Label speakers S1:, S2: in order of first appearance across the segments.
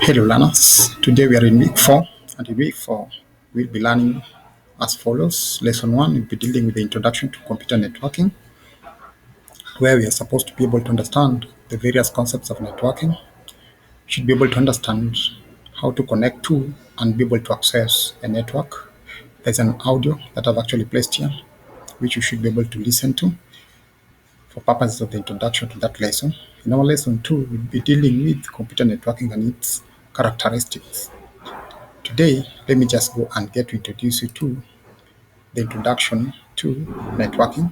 S1: Hello learners, today we are in week 4 and in week 4 we'll be learning as follows. Lesson 1 will be dealing with the introduction to computer networking, where we are supposed to be able to understand the various concepts of networking. We should be able to understand how to connect to and be able to access a network. There's an audio that I've actually placed here which you should be able to listen to for purposes of the introduction to that lesson. In our lesson 2 we'll be dealing with computer networking and its characteristics. Today, let me just go and get to introduce you to the introduction to networking.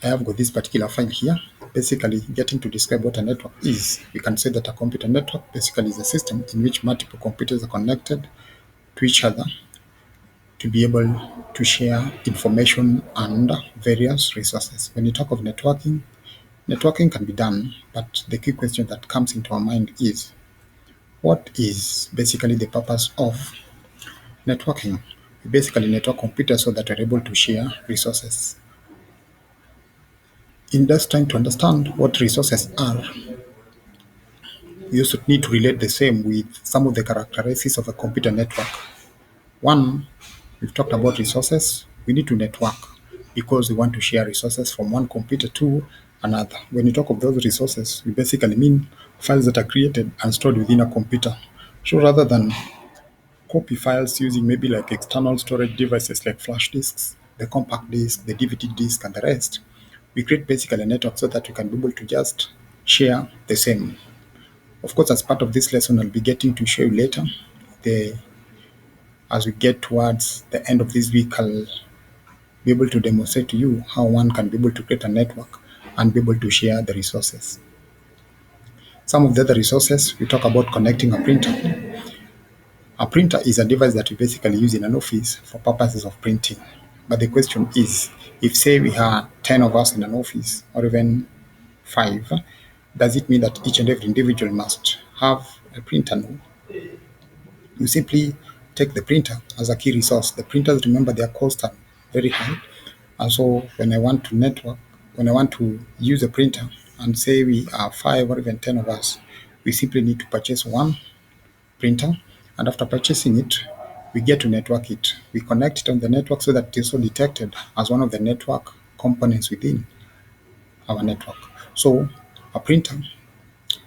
S1: I have got this particular file here, basically getting to describe what a network is. We can say that a computer network basically is a system in which multiple computers are connected to each other to be able to share information and various resources. When you talk of networking, networking can be done, but the key question that comes into our mind is, what is basically the purpose of networking? We basically network computers so that we're able to share resources. In just trying to understand what resources are, we also need to relate the same with some of the characteristics of a computer network. One, we've talked about resources. We need to network because we want to share resources from one computer to another. When you talk of those resources, we basically mean files that are created and stored within a computer. So rather than copy files using maybe like external storage devices like flash disks, the compact disk, the DVD disk, and the rest, we create basically a network so that we can be able to just share the same. Of course, as part of this lesson, I'll be getting to show you later. As we get towards the end of this week, I'll be able to demonstrate to you how one can be able to create a network and be able to share the resources. Some of the other resources, we talk about connecting a printer. A printer is a device that we basically use in an office for purposes of printing. But the question is, if say we have 10 of us in an office, or even 5, does it mean that each and every individual must have a printer? No. You simply take the printer as a key resource. The printers, remember, their costs are very high. And so when I want to use a printer, and say we are 5 or even 10 of us, we simply need to purchase one printer, and after purchasing it, we get to network it. We connect it on the network so that it is also detected as one of the network components within our network. So a printer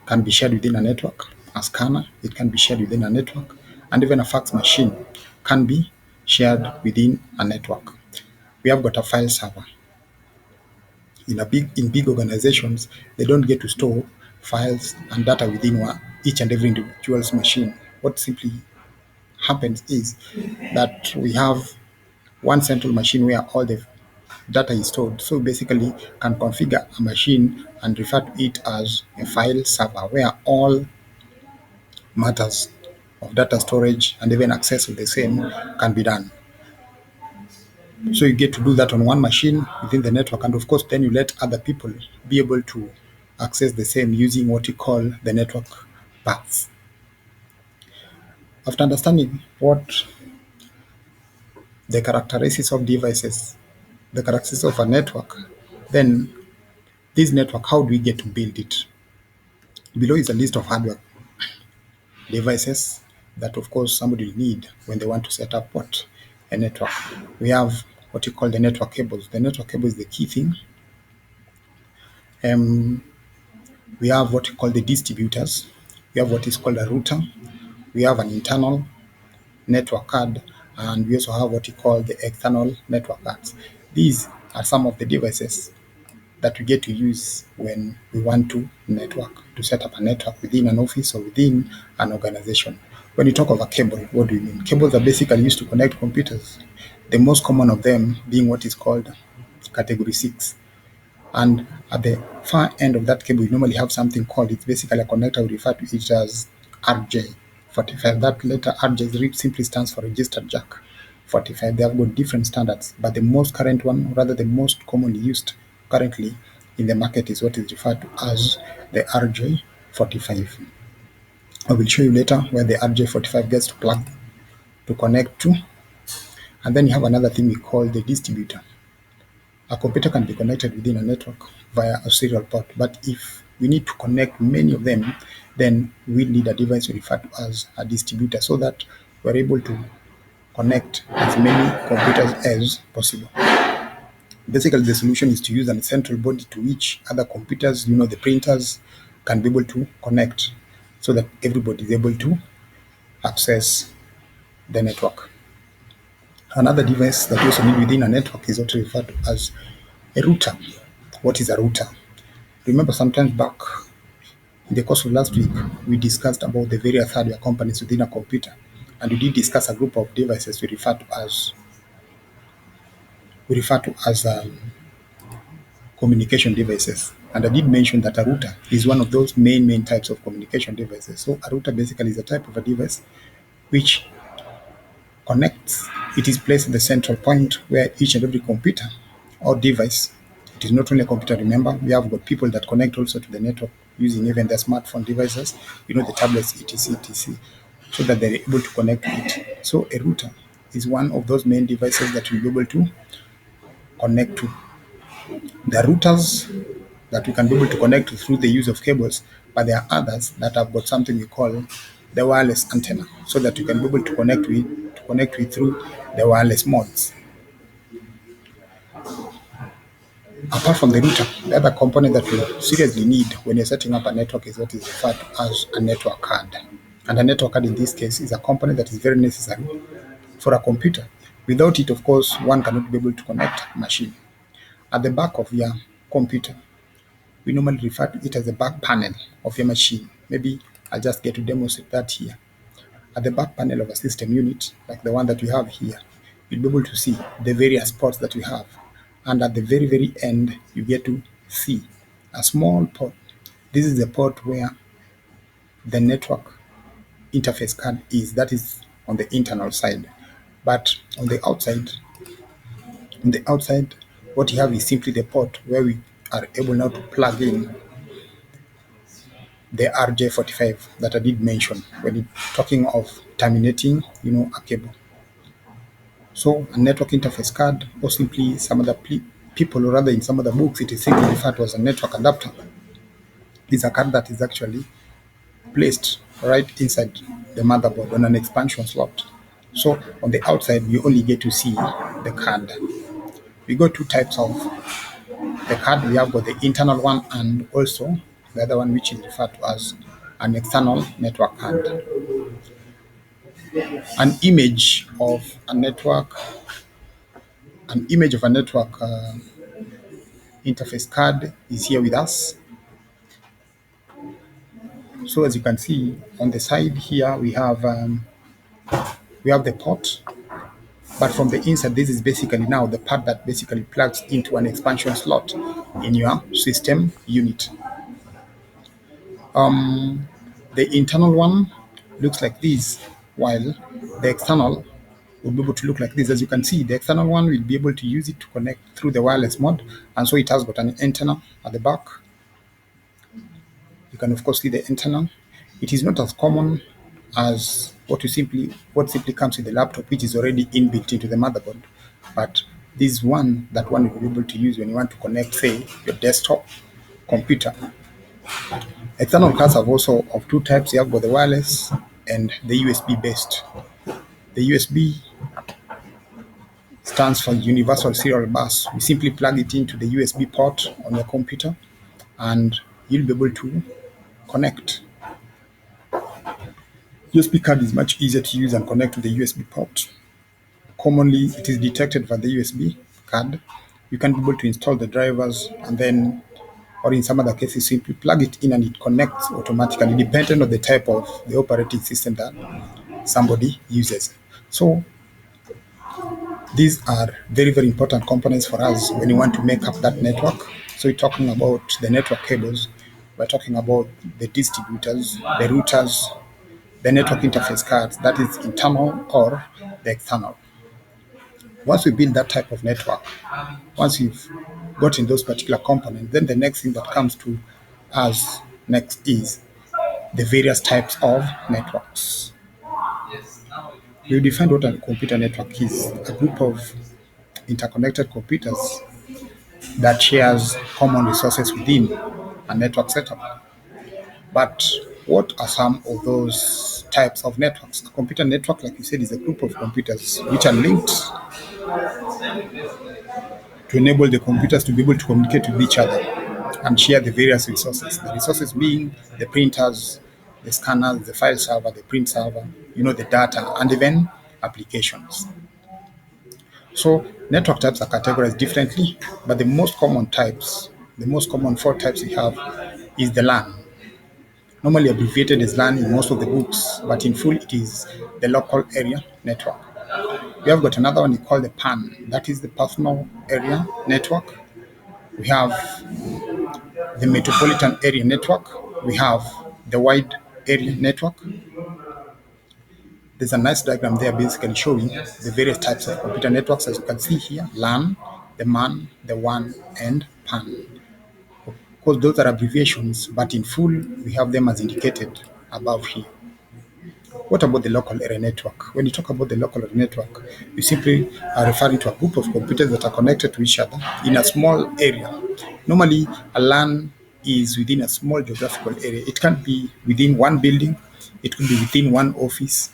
S1: can be shared within a network, a scanner, it can be shared within a network, and even a fax machine can be shared within a network. We have got a file server. In big organizations, they don't get to store files and data within each and every individual's machine. What simply happens is that we have one central machine where all the data is stored. So basically can configure a machine and refer to it as a file server where all matters of data storage and even access of the same can be done. So you get to do that on one machine within the network, and of course then you let other people be able to access the same using what you call the network paths. After understanding what the characteristics of devices, the characteristics of a network, then this network, how do we get to build it? Below is a list of hardware devices that of course somebody will need when they want to set up what? A network. We have what you call the network cables. The network cable is the key thing. We have what you call the distributors. We have what is called a router. We have an internal network card, and we also have what you call the external network cards. These are some of the devices that we get to use when we want to set up a network within an office or within an organization. When you talk of a cable, what do you mean? Cables are basically used to connect computers, the most common of them being what is called category 6. And at the far end of that cable, you normally have something called, it's basically a connector, we refer to it as RJ45. That letter RJ simply stands for registered jack 45. They have got different standards, but the most current one, rather the most commonly used currently in the market, is what is referred to as the RJ45. I will show you later where the RJ45 gets to plug to connect to. And then you have another thing we call the distributor. A computer can be connected within a network via a serial port, but if we need to connect many of them, then we need a device we refer to as a distributor so that we're able to connect as many computers as possible. Basically, the solution is to use a central body to which other computers, the printers, can be able to connect so that everybody is able to access the network. Another device that we also need within a network is also referred to as a router. What is a router? Remember, sometimes back in the course of last week, we discussed about the various hardware components within a computer, and we did discuss a group of devices we refer to as communication devices. And I did mention that a router is one of those main types of communication devices. So a router basically is a type of a device which connects. It is placed at the central point where each and every computer or device. It is not only a computer, remember, we have got people that connect also to the network using even their smartphone devices, the tablets, etc., so that they're able to connect to it. So a router is one of those main devices that will be able to connect to. There are routers that we can be able to connect to through the use of cables, but there are others that have got something we call the wireless antenna, so that you can be able to connect with through the wireless modes. Apart from the router, the other component that we seriously need when you're setting up a network is what is referred to as a network card. And a network card in this case is a component that is very necessary for a computer. Without it, of course, one cannot be able to connect a machine. At the back of your computer, we normally refer to it as the back panel of your machine. Maybe I'll just get to demonstrate that here. At the back panel of a system unit, like the one that we have here, you'll be able to see the various ports that we have. And at the very end, you get to see a small port. This is the port where the network interface card is. That is on the internal side. But on the outside, what you have is simply the port where we are able now to plug in the RJ45 that I did mention when talking of terminating, a cable. So a network interface card, or simply some other people, or rather in some other books, it is simply referred to as a network adapter, is a card that is actually placed right inside the motherboard on an expansion slot. So on the outside, you only get to see the card. We got two types of the card. We have got the internal one and also the other one, which is referred to as an external network card. An image of a network, interface card is here with us. So as you can see on the side here, we have the port, but from the inside, this is basically now the part that basically plugs into an expansion slot in your system unit. The internal one looks like this, while the external will be able to look like this. As you can see, the external one will be able to use it to connect through the wireless mode, and so it has got an antenna at the back. You can of course see the antenna. It is not as common as what simply comes with the laptop, which is already inbuilt into the motherboard. But this one that one will be able to use when you want to connect, say, your desktop computer. External cards have also of two types. You have got the wireless and the USB based. The USB stands for Universal Serial Bus. You simply plug it into the USB port on your computer and you'll be able to connect. USB card is much easier to use and connect to the USB port. Commonly, it is detected by the USB card. You can be able to install the drivers and then, or in some other cases, simply plug it in and it connects automatically, depending on the type of the operating system that somebody uses. So these are very important components for us when you want to make up that network. So we're talking about the network cables, we're talking about the distributors, the routers, the network interface cards, that is internal or the external. Once we build that type of network, once you've gotten those particular components, then the next thing that comes to us next is the various types of networks. We define what a computer network is: a group of interconnected computers that shares common resources within a network setup. But what are some of those types of networks? A computer network, like you said, is a group of computers which are linked to enable the computers to be able to communicate with each other and share the various resources. The resources being the printers, the scanners, the file server, the print server, the data, and even applications. So network types are categorized differently, but the most common four types we have is the LAN, normally abbreviated as LAN in most of the books, but in full it is the local area network. We have got another one called the PAN, that is the personal area network. We have the metropolitan area network. We have the wide area network. There's a nice diagram there basically showing the various types of computer networks, as you can see here: LAN, the MAN, the WAN, and PAN. Of course, those are abbreviations, but in full, we have them as indicated above here. What about the local area network? When you talk about the local area network, you simply are referring to a group of computers that are connected to each other in a small area. Normally, a LAN is within a small geographical area. It can be within one building, it could be within one office.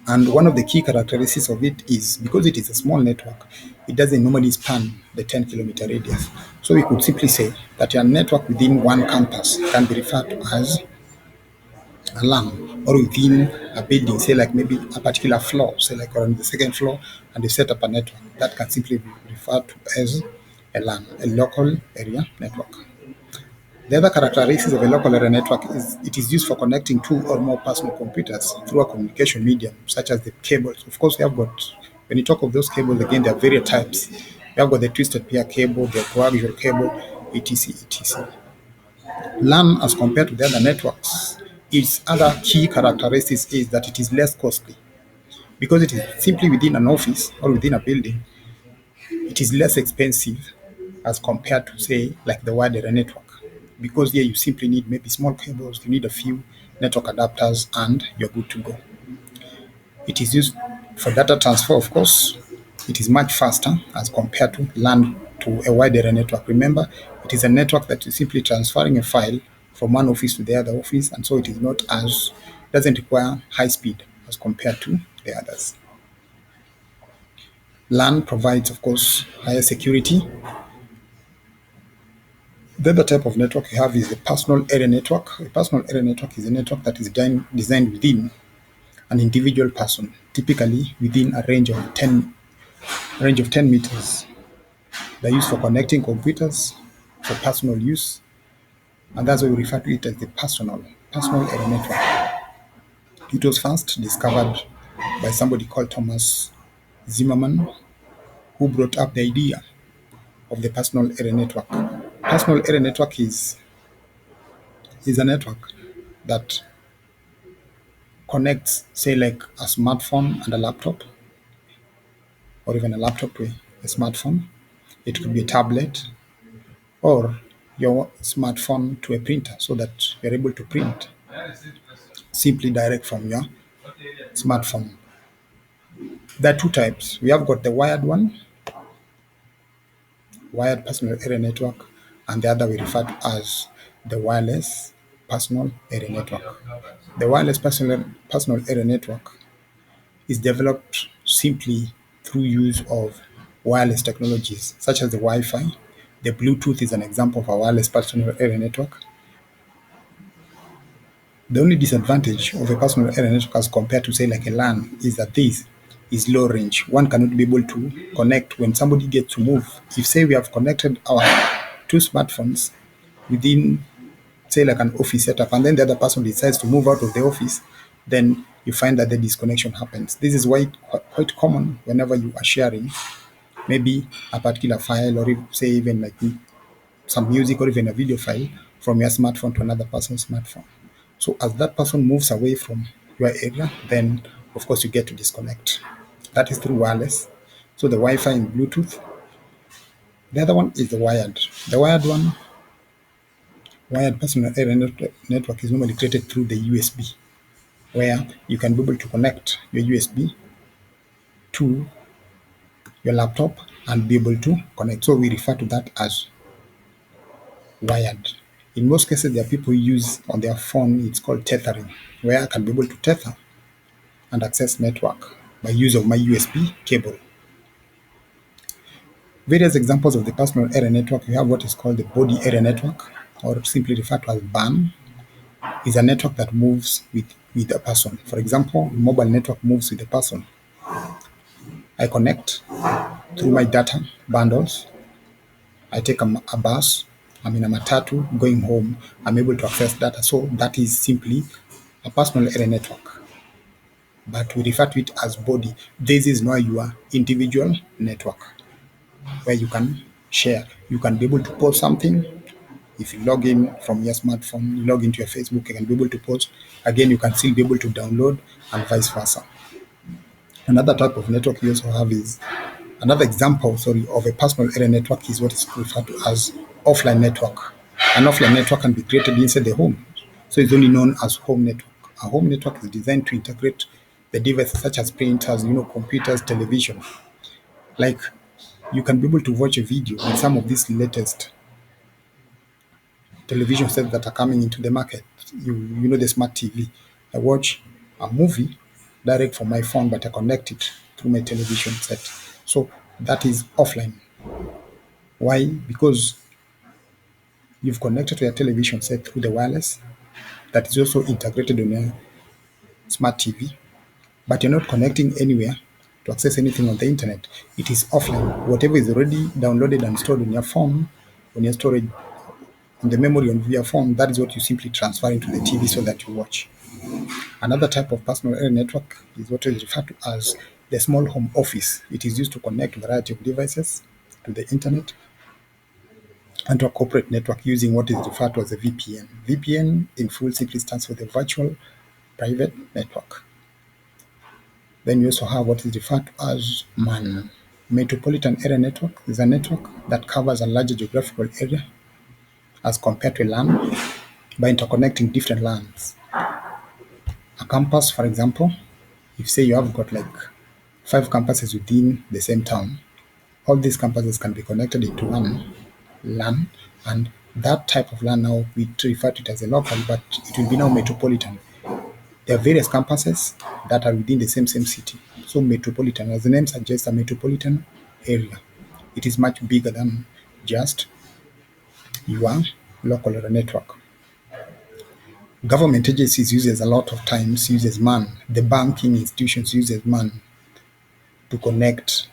S1: And one of the key characteristics of it is because it is a small network, it doesn't normally span the 10-kilometer radius. So we could simply say that a network within one campus can be referred to as a LAN, or within a building, say like maybe a particular floor, say like on the second floor, and they set up a network that can simply be referred to as a LAN, a local area network. The other characteristics of a local area network is it is used for connecting two or more personal computers through a communication medium, such as the cables. Of course, we have got, when you talk of those cables, again, there are various types. We have got the twisted pair cable, the coaxial cable, etc., etc. LAN, as compared to the other networks, its other key characteristics is that it is less costly. Because it is simply within an office or within a building, it is less expensive as compared to, say, like the wide area network. Because here you simply need maybe small cables, you need a few network adapters, and you're good to go. It is used for data transfer, of course. It is much faster as compared to LAN to a wide area network. Remember, it is a network that is simply transferring a file from one office to the other office, and so it is not as, doesn't require high speed as compared to the others. LAN provides, of course, higher security. The other type of network you have is the personal area network. A personal area network is a network that is designed within an individual person, typically within a range of 10 meters. They're used for connecting computers for personal use, and that's why we refer to it as the personal area network. It was first discovered by somebody called Thomas Zimmerman, who brought up the idea of the personal area network. Personal area network is a network that connects, say, like a smartphone and a laptop, or even a laptop to a smartphone. It could be a tablet, or your smartphone to a printer, so that you're able to print simply direct from your smartphone. There are two types. We have got the wired one, wired personal area network, and the other we refer to as the wireless personal area network. The wireless personal area network is developed simply through use of wireless technologies such as the Wi-Fi. The Bluetooth is an example of a wireless personal area network. The only disadvantage of a personal area network as compared to, say, like a LAN is that this is low range. One cannot be able to connect when somebody gets to move. If, say, we have connected our two smartphones within, say, like an office setup, and then the other person decides to move out of the office, then you find that the disconnection happens. This is why quite common whenever you are sharing maybe a particular file, or say even like some music or even a video file from your smartphone to another person's smartphone. So as that person moves away from your area, then of course you get to disconnect. That is through wireless. So the Wi-Fi and Bluetooth. The other one is the wired. The wired one, wired personal area network, is normally created through the USB, where you can be able to connect your USB to your laptop and be able to connect. So we refer to that as wired. In most cases, there are people who use on their phone, it's called tethering, where I can be able to tether and access network by use of my USB cable. Various examples of the personal area network, we have what is called the body area network, or simply referred to as BAN, is a network that moves with a person. For example, mobile network moves with a person. I connect through my data bundles. I take a bus, I'm in a matatu going home, I'm able to access data. So that is simply a personal area network, but we refer to it as body. This is not your individual network where you can share. You can be able to post something. If you log in from your smartphone, you log into your Facebook, you can be able to post. Again, you can still be able to download and vice versa. Another type of network you also have is another example, sorry, of a personal area network is what is referred to as offline network. An offline network can be created inside the home, so it's only known as home network. A home network is designed to integrate the devices such as printers, computers, television. Like you can be able to watch a video on some of these latest television sets that are coming into the market. You know the smart TV. I watch a movie direct from my phone, but I connect it through my television set. So that is offline. Why? Because you've connected to your television set through the wireless that is also integrated on your smart TV, but you're not connecting anywhere to access anything on the internet. It is offline. Whatever is already downloaded and stored on your phone, on your storage, on the memory on your phone, that is what you simply transfer into the TV so that you watch. Another type of personal area network is what is referred to as the small home office. It is used to connect a variety of devices to the internet and to a corporate network using what is referred to as a VPN. VPN in full simply stands for the virtual private network. Then you also have what is referred to as MAN. Metropolitan Area Network is a network that covers a larger geographical area as compared to a LAN by interconnecting different LANs. A campus, for example, if say you have got like 5 campuses within the same town, all these campuses can be connected into one LAN, and that type of LAN now we refer to it as a local, but it will be now metropolitan. There are various campuses that are within the same city. So metropolitan, as the name suggests, a metropolitan area. It is much bigger than just your local area network. Government agencies uses a lot of times uses MAN. The banking institutions uses MAN to connect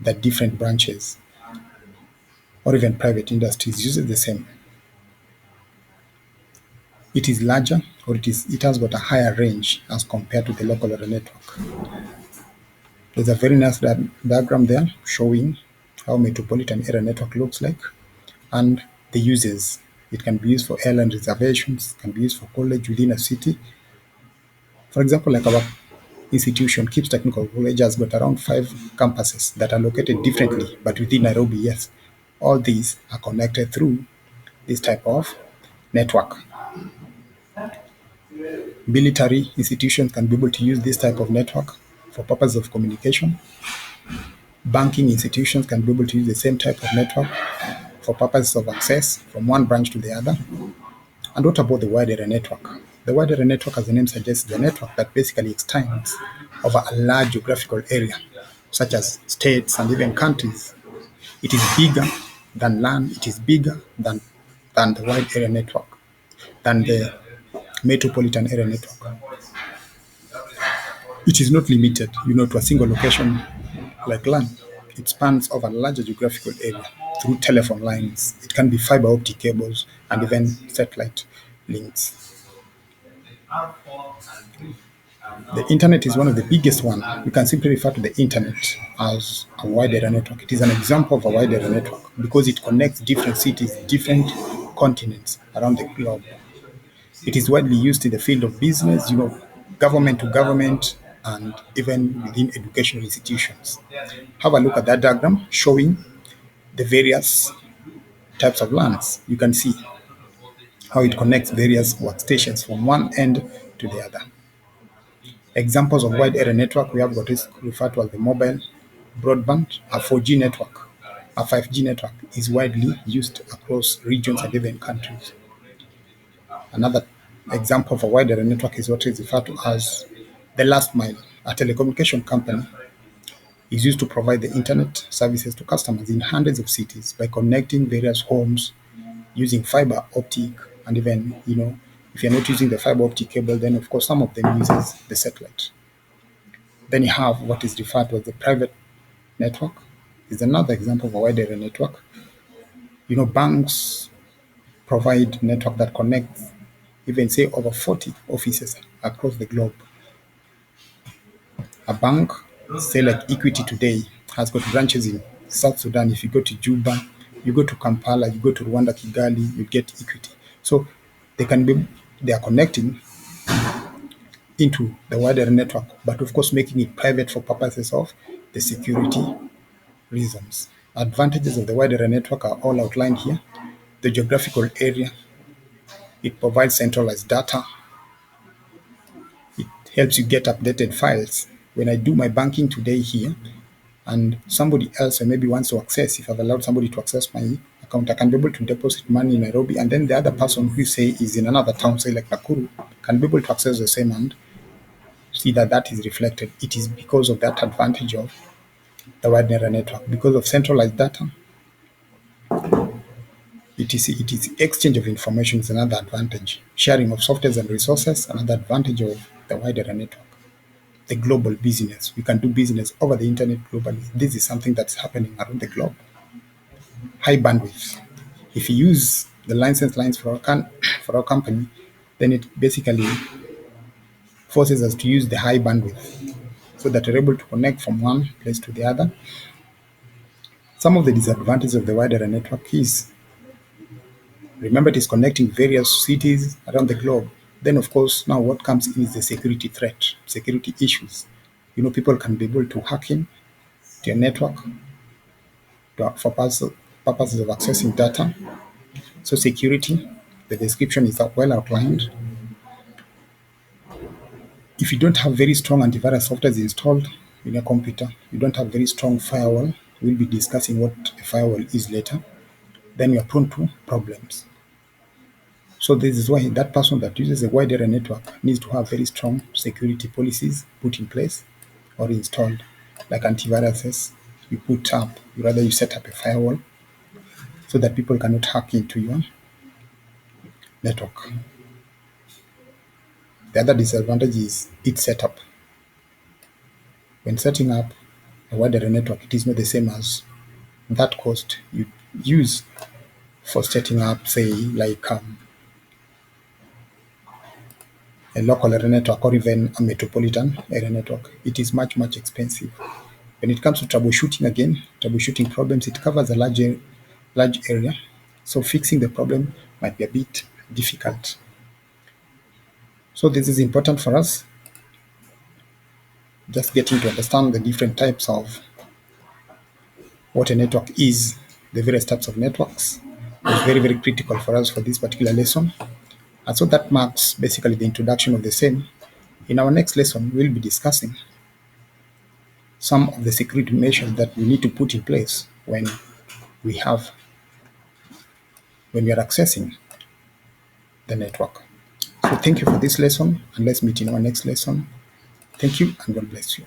S1: the different branches, or even private industries uses the same. It is larger, or it has got a higher range as compared to the local area network. There's a very nice diagram there showing how metropolitan area network looks like and the uses. It can be used for airline reservations, can be used for college within a city. For example, like our institution, KIPS Technical College, has got around 5 campuses that are located differently, but within Nairobi, yes. All these are connected through this type of network. Military institutions can be able to use this type of network for purposes of communication. Banking institutions can be able to use the same type of network for purposes of access from one branch to the other. And what about the wide area network? The wide area network, as the name suggests, is a network that basically extends over a large geographical area, such as states and even countries. It is bigger than land, it is bigger than the wide area network, than the metropolitan area network. It is not limited, to a single location like land. It spans over a larger geographical area through telephone lines. It can be fiber optic cables and even satellite links. The internet is one of the biggest one. We can simply refer to the internet as a wide area network. It is an example of a wide area network because it connects different cities, different continents around the globe. It is widely used in the field of business, government to government, and even within educational institutions. Have a look at that diagram showing the various types of lands. You can see how it connects various workstations from one end to the other. Examples of wide area network we have got is referred to as the mobile broadband, a 4G network, a 5G network is widely used across regions and even countries. Another example of a wide area network is what is referred to as the last mile. A telecommunication company is used to provide the internet services to customers in hundreds of cities by connecting various homes using fiber optic, and even, if you're not using the fiber optic cable, then of course some of them uses the satellite. Then you have what is referred to as the private network. Is another example of a wide area network. Banks provide network that connects even say over 40 offices across the globe. A bank, say like Equity today, has got branches in South Sudan. If you go to Juba, you go to Kampala, you go to Rwanda, Kigali, you get Equity. So they are connecting into the wider network, but of course making it private for purposes of the security reasons. Advantages of the wider network are all outlined here. The geographical area, it provides centralized data. It helps you get updated files. When I do my banking today here, and somebody else maybe wants to access, if I've allowed somebody to access my account, I can be able to deposit money in Nairobi, and then the other person who say is in another town, say like Nakuru, can be able to access the same and see that that is reflected. It is because of that advantage of the wide area network. Because of centralized data, it is exchange of information is another advantage. Sharing of softwares and resources, another advantage of the wide area network. The global business, we can do business over the internet globally. This is something that's happening around the globe. High bandwidth. If you use the license lines for for our company, then it basically forces us to use the high bandwidth so that we're able to connect from one place to the other. Some of the disadvantages of the wide area network is, remember, it is connecting various cities around the globe. Then, of course, now what comes in is the security threat, security issues. People can be able to hack in to your network for purposes of accessing data. So security, the description is well outlined. If you don't have very strong antivirus software installed in your computer, you don't have very strong firewall, we'll be discussing what a firewall is later, then you are prone to problems. So this is why that person that uses a wide area network needs to have very strong security policies put in place or installed, like antiviruses. You set up a firewall so that people cannot hack into your network. The other disadvantage is its setup. When setting up a wide area network, it is not the same as that cost you use for setting up, say, like a local area network or even a metropolitan area network. It is much, much expensive. When it comes to troubleshooting problems, it covers a large area. So fixing the problem might be a bit difficult. So this is important for us, just getting to understand the different types of what a network is, the various types of networks. Is very, very critical for us for this particular lesson. And so that marks basically the introduction of the same. In our next lesson, we'll be discussing some of the security measures that we need to put in place we are accessing the network. So thank you for this lesson, and let's meet in our next lesson. Thank you, and God bless you.